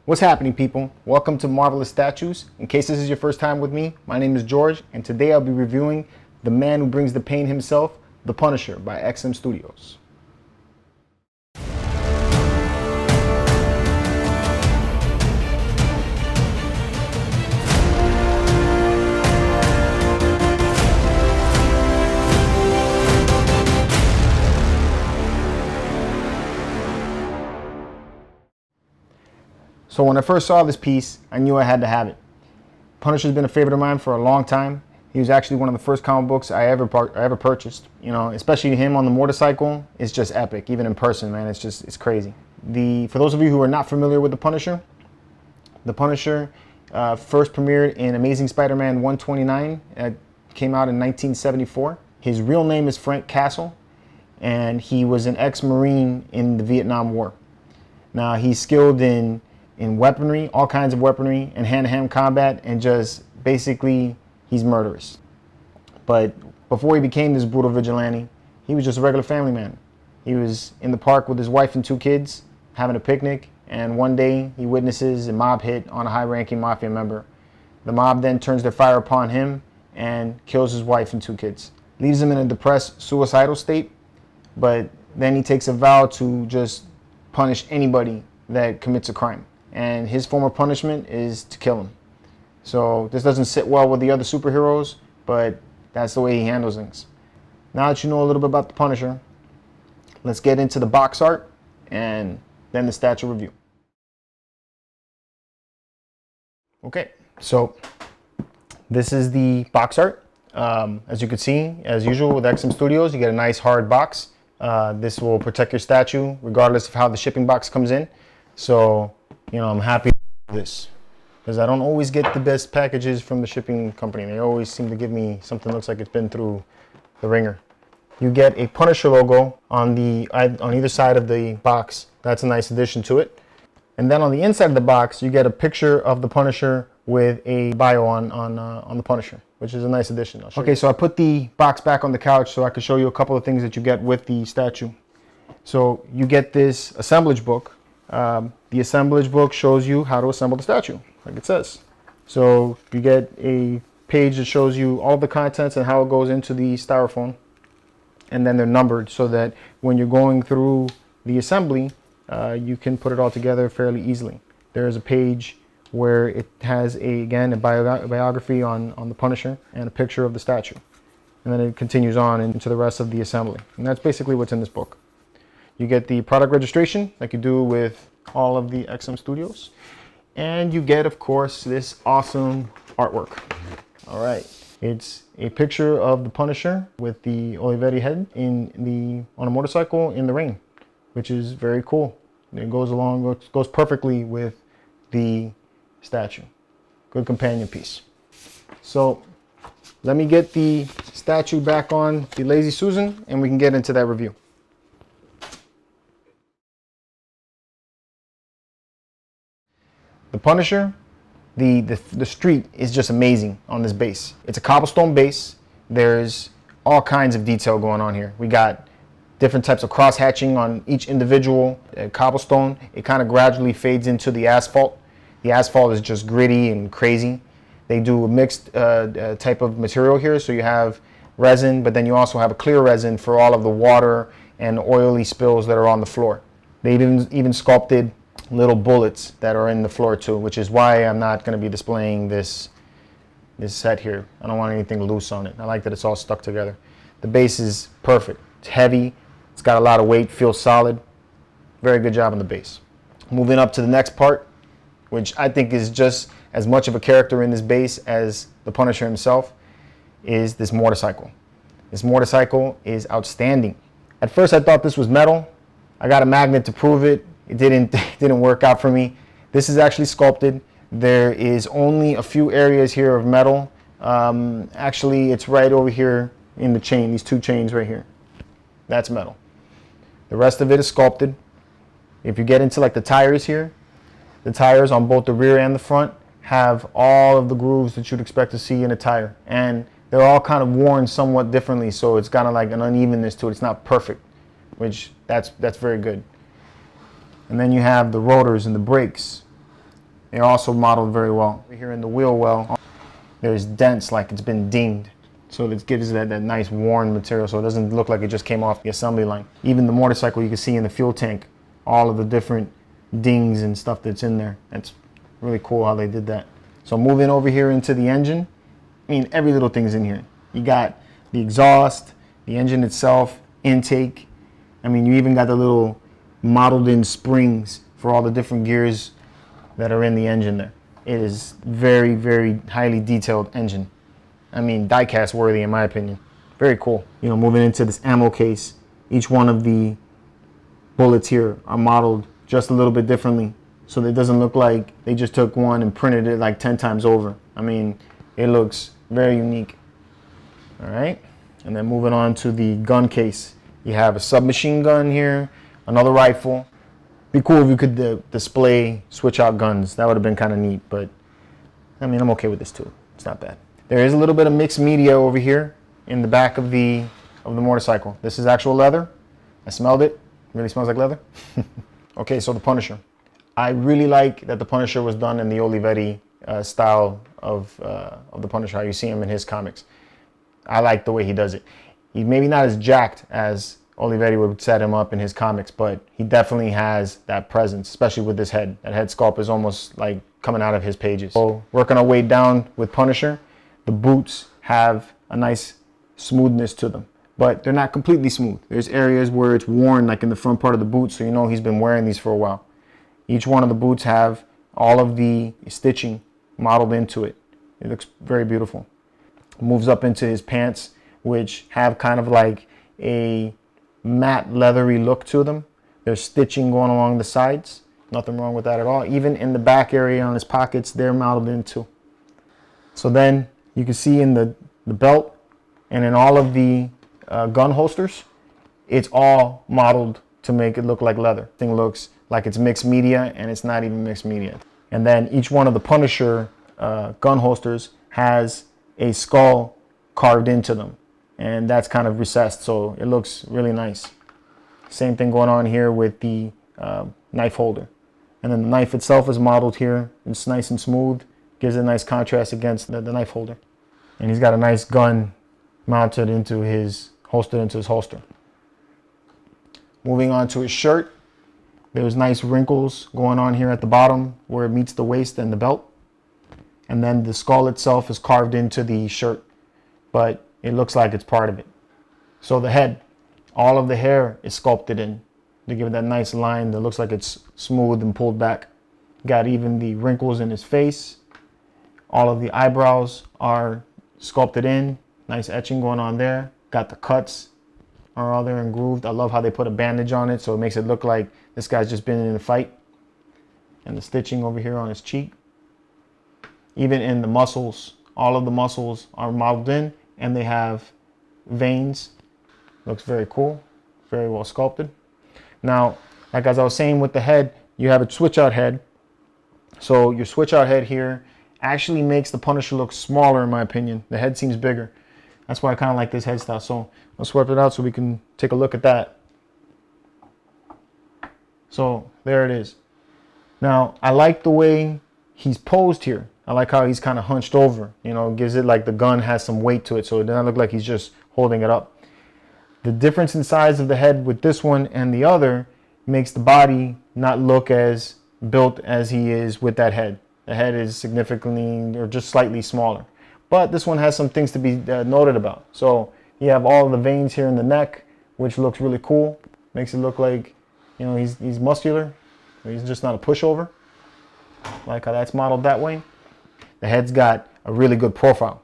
What's happening, people? Welcome to Marvelous Statues. In case this is your first time with me, my name is George, and today I'll be reviewing The Man Who Brings the Pain Himself, The Punisher by XM Studios. So when I first saw this piece, I knew I had to have it. Punisher's been a favorite of mine for a long time. He was actually one of the first comic books I ever purchased. You know, especially him on the motorcycle. It's just epic, even in person, man. It's crazy. For those of you who are not familiar with the Punisher first premiered in Amazing Spider-Man 129. It came out in 1974. His real name is Frank Castle, and he was an ex-Marine in the Vietnam War. Now he's skilled in weaponry, all kinds of weaponry, and hand-to-hand combat, and just basically he's murderous. But before he became this brutal vigilante, he was just a regular family man. He was in the park with his wife and two kids having a picnic, and one day he witnesses a mob hit on a high-ranking mafia member. The mob then turns their fire upon him and kills his wife and two kids. Leaves him in a depressed, suicidal state, but then he takes a vow to just punish anybody that commits a crime. And his form of punishment is to kill him. So this doesn't sit well with the other superheroes, but that's the way he handles things. Now that you know a little bit about the Punisher, let's get into the box art and then the statue review. Okay, so this is the box art. As you can see, as usual with XM Studios, you get a nice hard box. This will protect your statue regardless of how the shipping box comes in. So, you know, I'm happy with this because I don't always get the best packages from the shipping company. They always seem to give me something that looks like it's been through the ringer. You get a Punisher logo on either side of the box. That's a nice addition to it. And then on the inside of the box, you get a picture of the Punisher with a bio on the Punisher, which is a nice addition. Okay, so I put the box back on the couch so I could show you a couple of things that you get with the statue. So you get this assemblage book. The assemblage book shows you how to assemble the statue, like it says. So you get a page that shows you all the contents and how it goes into the styrofoam. And then they're numbered so that when you're going through the assembly, you can put it all together fairly easily. There's a page where it has a biography on the Punisher and a picture of the statue. And then it continues on into the rest of the assembly. And that's basically what's in this book. You get the product registration like you do with all of the XM Studios. And you get, of course, this awesome artwork. All right. It's a picture of the Punisher with the Olivetti head on a motorcycle in the rain, which is very cool. It goes perfectly with the statue. Good companion piece. So let me get the statue back on the Lazy Susan and we can get into that review. The Punisher, the street is just amazing on this base. It's a cobblestone base. There's all kinds of detail going on here. We got different types of cross hatching on each individual cobblestone. It kind of gradually fades into the asphalt. The asphalt is just gritty and crazy. They do a mixed type of material here. So you have resin, but then you also have a clear resin for all of the water and oily spills that are on the floor. They even sculpted little bullets that are in the floor too, which is why I'm not going to be displaying this set here. I don't want anything loose on it. I like that it's all stuck together. The base is perfect. It's heavy. It's got a lot of weight. Feels solid. Very good job on the base. Moving up to the next part, which I think is just as much of a character in this base as the Punisher himself, is this motorcycle. This motorcycle is outstanding. At first I thought this was metal. I got a magnet to prove it. It didn't work out for me. This is actually sculpted. There is only a few areas here of metal. Actually, it's right over here in the chain, these two chains right here. That's metal. The rest of it is sculpted. If you get into like the tires here, the tires on both the rear and the front have all of the grooves that you'd expect to see in a tire. And they're all kind of worn somewhat differently, so it's kind of like an unevenness to it. It's not perfect, which that's very good. And then you have the rotors and the brakes They're also modeled very well. Here in the wheel well, there's dents like it's been dinged. So it gives that nice worn material so it doesn't look like it just came off the assembly line. Even the motorcycle, you can see in the fuel tank, all of the different dings and stuff that's in there. That's really cool how they did that. So moving over here into the engine, I mean, every little thing's in here. You got the exhaust, the engine itself, intake. I mean, you even got the little modeled in springs for all the different gears that are in the engine there. It is very, very highly detailed engine. I mean, die-cast worthy in my opinion. Very cool. You know, moving into this ammo case, each one of the bullets here are modeled just a little bit differently. So that it doesn't look like they just took one and printed it like 10 times over. I mean, it looks very unique. All right. And then moving on to the gun case. You have a submachine gun here, another rifle. Be cool if you could display switch out guns. That would have been kind of neat, but I mean, I'm okay with this too. It's not bad. There is a little bit of mixed media over here in the back of the motorcycle. This is actual leather. I smelled it. It really smells like leather. Okay, so the Punisher. I really like that the Punisher was done in the Olivetti style of the Punisher, how you see him in his comics. I like the way he does it. He's maybe not as jacked as Olivetti would set him up in his comics, but he definitely has that presence, especially with this head. That head sculpt is almost like coming out of his pages. So working our way down with Punisher, the boots have a nice smoothness to them, but they're not completely smooth. There's areas where it's worn, like in the front part of the boot, so you know he's been wearing these for a while. Each one of the boots have all of the stitching modeled into it. It looks very beautiful. Moves up into his pants, which have kind of like a matte leathery look to them. There's stitching going along the sides. Nothing wrong with that at all. Even in the back area on his pockets, they're modeled into. So then you can see in the belt and in all of the gun holsters, it's all modeled to make it look like leather. Thing looks like it's mixed media, and it's not even mixed media. And then each one of the Punisher gun holsters has a skull carved into them, and that's kind of recessed, so it looks really nice. Same thing going on here with the knife holder. And then the knife itself is modeled here. It's nice and smooth, gives a nice contrast against the knife holder. And he's got a nice gun mounted into his holster. Moving on to his shirt, there's nice wrinkles going on here at the bottom where it meets the waist and the belt. And then the skull itself is carved into the shirt, but it looks like it's part of it. So the head, all of the hair is sculpted in to give it that nice line that looks like it's smooth and pulled back. Got even the wrinkles in his face. All of the eyebrows are sculpted in. Nice etching going on there. Got the cuts are all there and grooved. I love how they put a bandage on it, so it makes it look like this guy's just been in a fight. And the stitching over here on his cheek. Even in the muscles, all of the muscles are modeled in, and they have veins. Looks very cool, very well sculpted. Now, like as I was saying with the head, you have a switch out head. So your switch out head here actually makes the Punisher look smaller in my opinion. The head seems bigger. That's why I kind of like this head style. So I'll swipe it out so we can take a look at that. So there it is. Now, I like the way he's posed here. I like how he's kind of hunched over, you know, gives it like the gun has some weight to it, so it doesn't look like he's just holding it up. The difference in size of the head with this one and the other makes the body not look as built as he is with that head. The head is significantly or just slightly smaller. But this one has some things to be noted about. So you have all of the veins here in the neck, which looks really cool. Makes it look like, you know, he's muscular. He's just not a pushover. Like how that's modeled that way. The head's got a really good profile.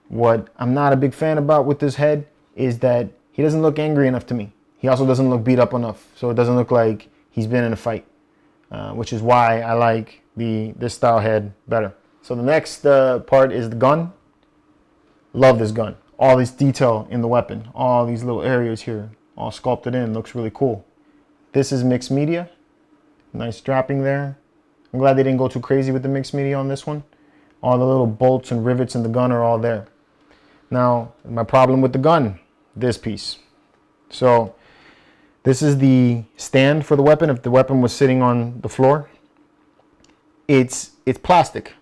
What I'm not a big fan about with this head is that he doesn't look angry enough to me. He also doesn't look beat up enough, so it doesn't look like he's been in a fight, which is why I like this style head better. So the next part is the gun. Love this gun. All this detail in the weapon, all these little areas here, all sculpted in, looks really cool. This is mixed media. Nice strapping there. I'm glad they didn't go too crazy with the mixed media on this one. All the little bolts and rivets in the gun are all there. Now, my problem with the gun, this piece. So this is the stand for the weapon. If the weapon was sitting on the floor, it's plastic.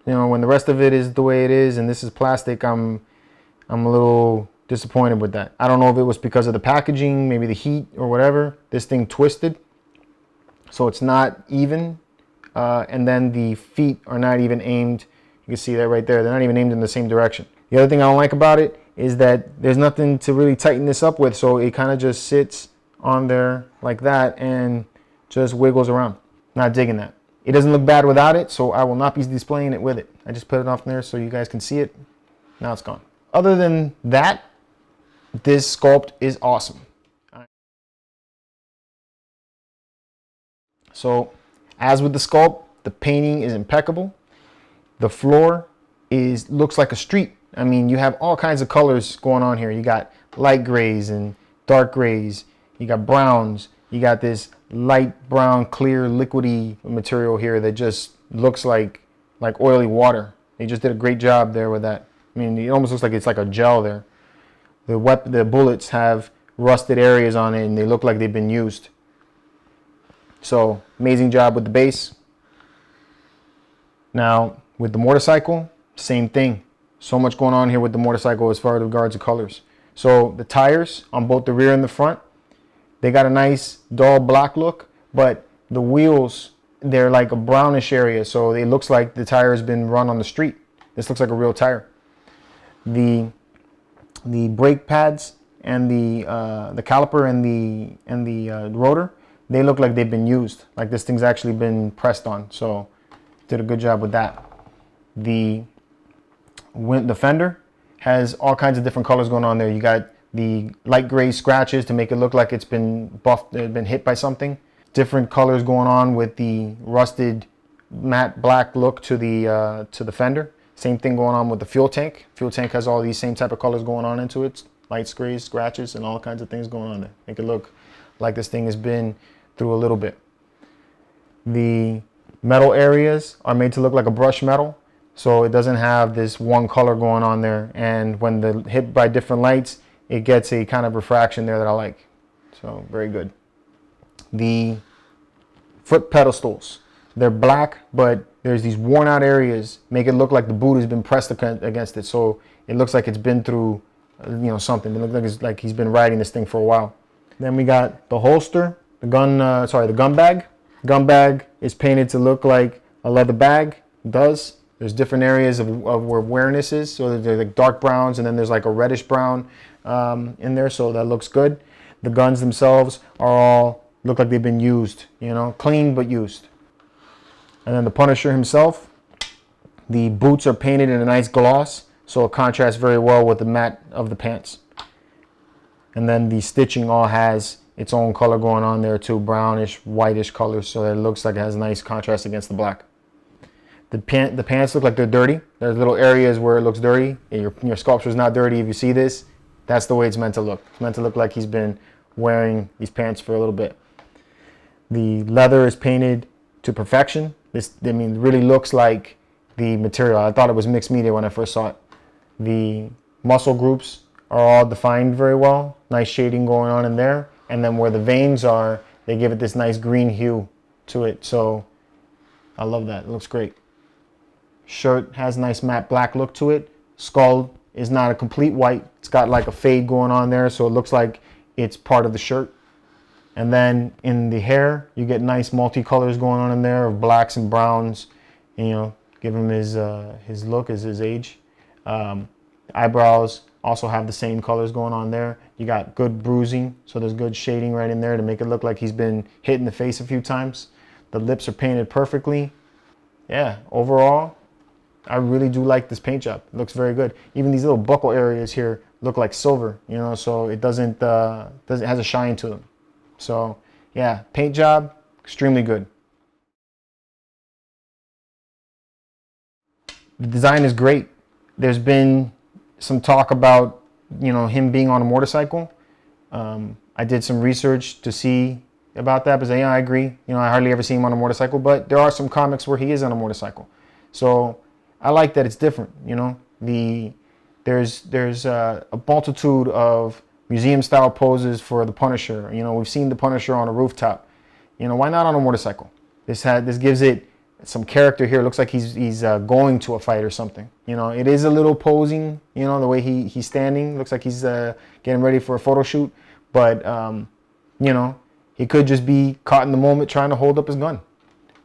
You know, when the rest of it is the way it is and this is plastic, I'm a little disappointed with that. I don't know if it was because of the packaging, maybe the heat or whatever. This thing twisted, so it's not even. And then the feet are not even aimed. You can see that right there. They're not even aimed in the same direction. The other thing I don't like about it is that there's nothing to really tighten this up with, so it kind of just sits on there like that and just wiggles around. Not digging that. It doesn't look bad without it, so I will not be displaying it with it. I just put it off there so you guys can see it. Now it's gone. Other than that, this sculpt is awesome. So, as with the sculpt, the painting is impeccable. The floor looks like a street. I mean, you have all kinds of colors going on here. You got light grays and dark grays. You got browns. You got this light brown, clear, liquidy material here that just looks like oily water. They just did a great job there with that. I mean, it almost looks like it's like a gel there. The bullets have rusted areas on it, and they look like they've been used. So, amazing job with the base. Now, with the motorcycle, same thing. So much going on here with the motorcycle as far as regards to colors. So, the tires on both the rear and the front, they got a nice dull black look, but the wheels, they're like a brownish area, so it looks like the tire has been run on the street. This looks like a real tire. The brake pads and the caliper and the rotor, they look like they've been used, like this thing's actually been pressed on. So did a good job with that. The fender has all kinds of different colors going on there. You got the light gray scratches to make it look like it's been buffed, been hit by something. Different colors going on with the rusted matte black look to the fender. Same thing going on with the fuel tank. Fuel tank has all these same type of colors going on into it. Light grays, scratches, and all kinds of things going on there. Make it look like this thing has been through a little bit. The metal areas are made to look like a brushed metal, so it doesn't have this one color going on there. And when they're hit by different lights, it gets a kind of refraction there that I like. So very good. The foot pedestals, they're black, but there's these worn out areas, make it look like the boot has been pressed against it. So it looks like it's been through, something. It looks like it's like he's been riding this thing for a while. Then we got the holster, the gun bag. Gun bag is painted to look like a leather bag. It does. There's different areas of where awareness is. So there's like dark browns, and then there's like a reddish brown in there. So that looks good. The guns themselves are all look like they've been used, clean but used. And then the Punisher himself, the boots are painted in a nice gloss, so it contrasts very well with the matte of the pants. And then the stitching all has its own color going on there too, brownish, whitish colors, so that it looks like it has nice contrast against the black. The pants look like they're dirty. There's little areas where it looks dirty. Your sculpture's not dirty. If you see this, that's the way it's meant to look. It's meant to look like he's been wearing these pants for a little bit. The leather is painted to perfection. This, really looks like the material. I thought it was mixed media when I first saw it. The muscle groups are all defined very well. Nice shading going on in there. And then where the veins are, they give it this nice green hue to it. So I love that. It looks great. Shirt has a nice matte black look to it. Skull is not a complete white. It's got like a fade going on there, so it looks like it's part of the shirt. And then in the hair, you get nice multicolors going on in there of blacks and browns. Give him his look as his age. Eyebrows also have the same colors going on there. You got good bruising, so there's good shading right in there to make it look like he's been hit in the face a few times. The lips are painted perfectly. Yeah, overall, I really do like this paint job. It looks very good. Even these little buckle areas here look like silver, so it it has a shine to them. So yeah, paint job, extremely good. The design is great. There's been some talk about, him being on a motorcycle. I did some research to see about that, but yeah, I agree. I hardly ever see him on a motorcycle, but there are some comics where he is on a motorcycle. So I like that it's different. There's a multitude of museum-style poses for the Punisher. We've seen the Punisher on a rooftop. Why not on a motorcycle? This gives it some character here. It looks like he's going to a fight or something. You know, it is a little posing. You know, the way he's standing. Looks like he's getting ready for a photo shoot. But you know, he could just be caught in the moment trying to hold up his gun.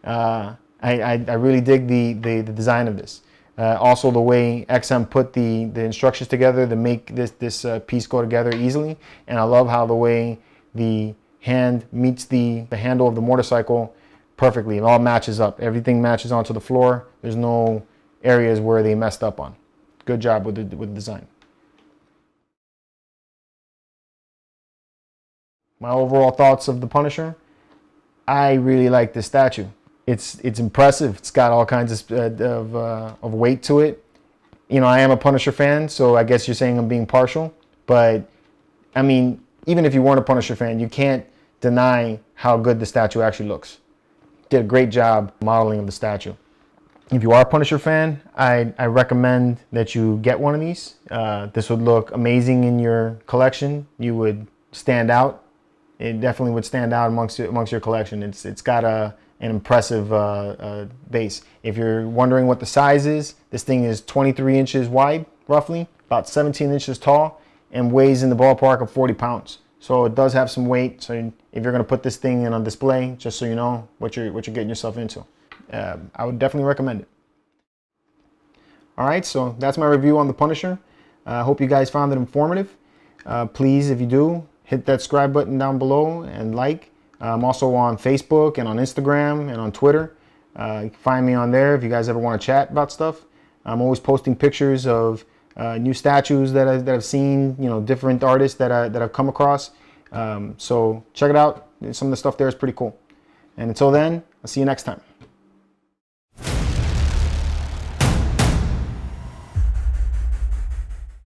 I really dig the design of this. Also, the way XM put the instructions together to make this piece go together easily. And I love how the way the hand meets the handle of the motorcycle perfectly. It all matches up. Everything matches onto the floor. There's no areas where they messed up on. Good job with the design. My overall thoughts of the Punisher. I really like this statue. It's impressive. It's got all kinds of weight to it. You know, I am a Punisher fan, so I guess you're saying I'm being partial. But I mean, even if you weren't a Punisher fan, you can't deny how good the statue actually looks. Did a great job modeling of the statue. If you are a Punisher fan, I recommend that you get one of these. This would look amazing in your collection. You would stand out. It definitely would stand out amongst your collection. It's got an impressive base. If you're wondering what the size is, this thing is 23 inches wide, roughly, about 17 inches tall, and weighs in the ballpark of 40 pounds. So it does have some weight. So if you're going to put this thing in on display, just so you know what you're getting yourself into, I would definitely recommend it. All right, so that's my review on the Punisher. I hope you guys found it informative. Please, if you do, hit that subscribe button down below and like. I'm also on Facebook and on Instagram and on Twitter. You can find me on there if you guys ever want to chat about stuff. I'm always posting pictures of new statues that I've seen, you know, different artists that I've come across. So check it out. Some of the stuff there is pretty cool. And until then, I'll see you next time.